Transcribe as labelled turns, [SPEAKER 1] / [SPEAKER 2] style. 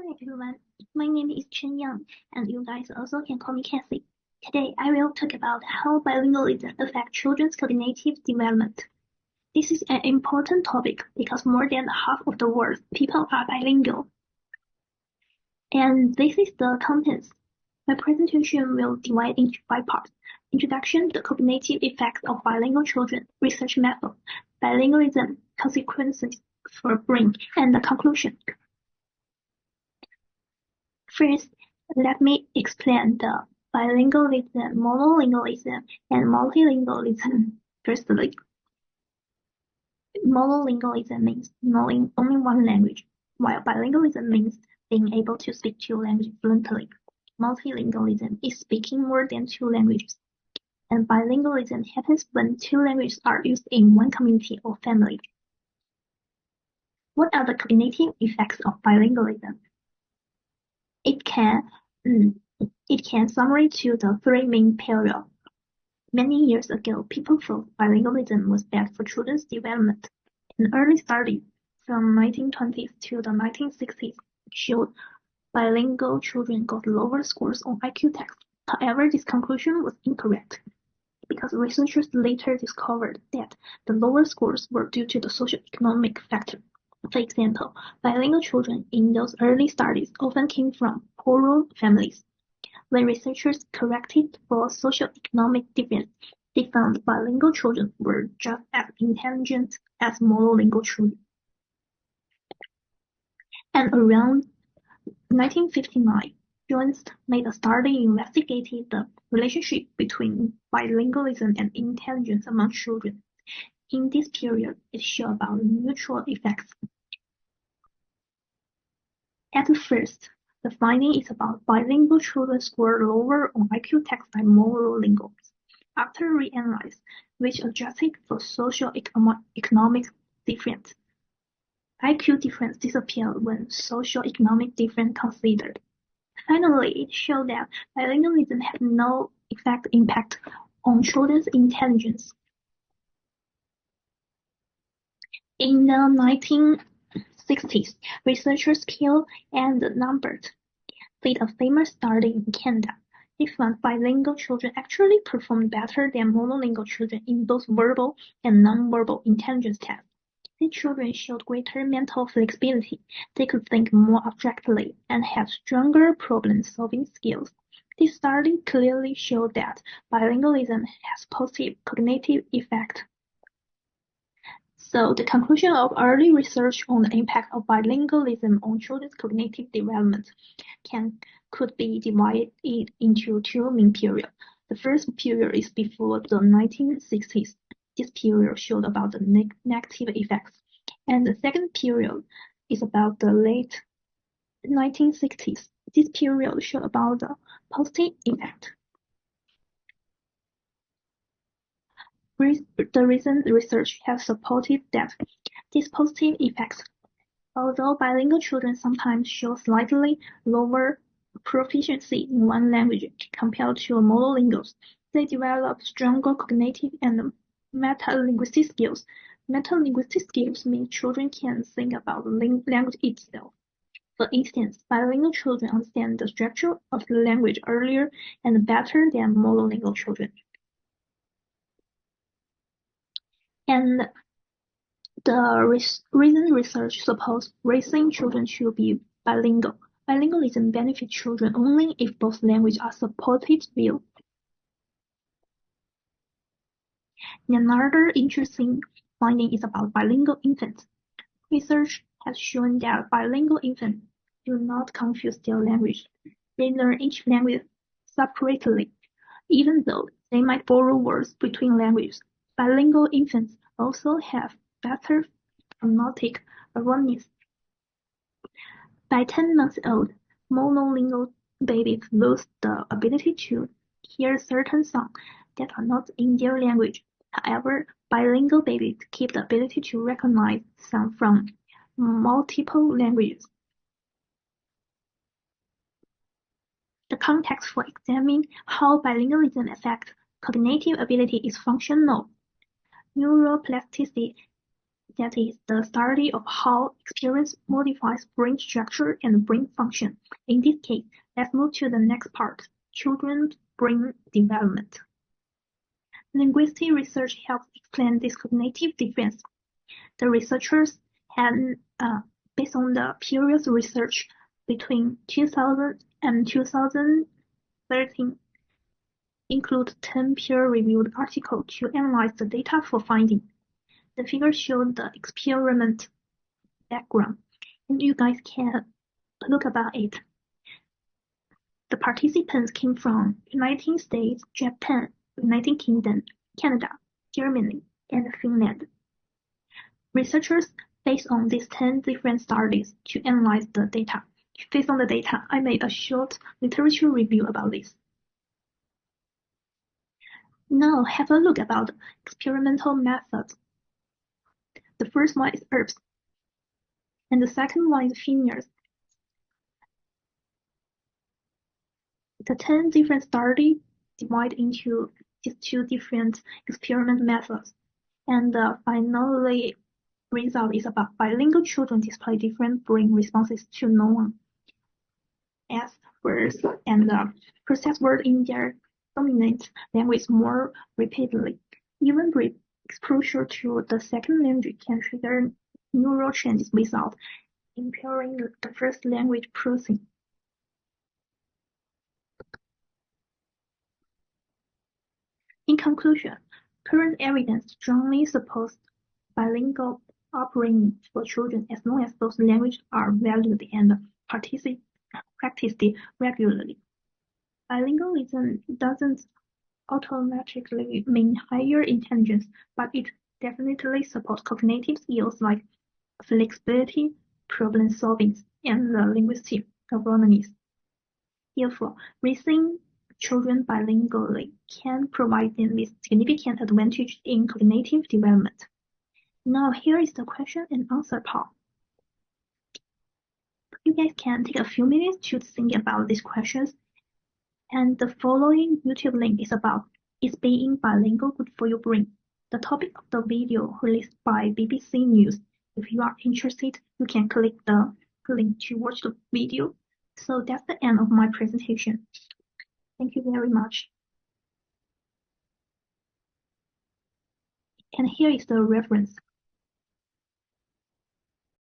[SPEAKER 1] Hi everyone, my name is Chen Yang, and you guys also can call me Cassie. Today I will talk about how bilingualism affects children's cognitive development. This is an important topic because more than half of the world's people are bilingual. And this is the contents. My presentation will divide into 5 parts. Introduction, the cognitive effects of bilingual children, research method, bilingualism, consequences for brain, and the conclusion. First, let me explain the bilingualism, monolingualism, and multilingualism. Firstly, monolingualism means knowing only one language, while bilingualism means being able to speak 2 languages fluently. Multilingualism is speaking more than 2 languages, and bilingualism happens when 2 languages are used in one community or family. What are the cognitive effects of bilingualism? It can summary to the 3 main periods. Many years ago, people thought bilingualism was bad for children's development. An early study from 1920s to the 1960s showed bilingual children got lower scores on IQ tests. However, this conclusion was incorrect because researchers later discovered that the lower scores were due to the socio-economic factor. For example, bilingual children in those early studies often came from poorer families. When researchers corrected for socio-economic difference, they found bilingual children were just as intelligent as monolingual children. And around 1959, Jones made a study investigating the relationship between bilingualism and intelligence among children. In this period, it showed about mutual effects. At first, the finding is about bilingual children score lower on IQ tests than monolinguals. After reanalysis, which adjusted for socio-economic difference, IQ difference disappeared when socio-economic difference considered. Finally, it showed that bilingualism had no impact on children's intelligence. In the 1960s, researchers Kiel and Lambert did a famous study in Canada. They found bilingual children actually performed better than monolingual children in both verbal and nonverbal intelligence tests. These children showed greater mental flexibility, they could think more abstractly, and had stronger problem-solving skills. This study clearly showed that bilingualism has positive cognitive effects. So the conclusion of early research on the impact of bilingualism on children's cognitive development could be divided into 2 main periods. The first period is before the 1960s. This period showed about the negative effects, and the second period is about the late 1960s. This period showed about the positive effect. The recent research has supported that these positive effects, although bilingual children sometimes show slightly lower proficiency in one language compared to monolinguals, they develop stronger cognitive and metalinguistic skills. Metalinguistic skills mean children can think about the language itself. For instance, bilingual children understand the structure of the language earlier and better than monolingual children. And the recent research supports raising children to be bilingual. Bilingualism benefits children only if both languages are supported well. Another interesting finding is about bilingual infants. Research has shown that bilingual infants do not confuse their language. They learn each language separately, even though they might borrow words between languages. Bilingual infants also have better phonetic awareness. By 10 months old, monolingual babies lose the ability to hear certain sounds that are not in their language. However, bilingual babies keep the ability to recognize sounds from multiple languages. The context for examining how bilingualism affects cognitive ability is functional neuroplasticity. that is the study of how experience modifies brain structure and brain function. In this case, let's move to the next part, children's brain development. Linguistic research helps explain this cognitive difference. The researchers had, based on the previous research between 2000 and 2013, include 10 peer-reviewed articles to analyze the data for finding. The figures show the experiment background, and you guys can look about it. The participants came from United States, Japan, United Kingdom, Canada, Germany, and Finland. Researchers based on these 10 different studies to analyze the data. Based on the data, I made a short literature review about this. Now have a look about experimental methods. The first one is herbs, and the second one is fingers. The 10 different studies divide into these two different experiment methods, and the final result is about bilingual children display different brain responses to known as words and process words in their dominant language more rapidly. Even brief exposure to the second language can trigger neural changes without impairing the first language processing. In conclusion, current evidence strongly supports bilingual upbringing for children as long as those languages are valued and practiced regularly. Bilingualism doesn't automatically mean higher intelligence, but it definitely supports cognitive skills like flexibility, problem solving, and linguistic awareness. Therefore, raising children bilingually can provide them with significant advantage in cognitive development. Now here is the question and answer part. You guys can take a few minutes to think about these questions. And the following YouTube link is being bilingual good for your brain? The topic of the video released by BBC News. If you are interested, you can click the link to watch the video. So that's the end of my presentation. Thank you very much. And here is the reference.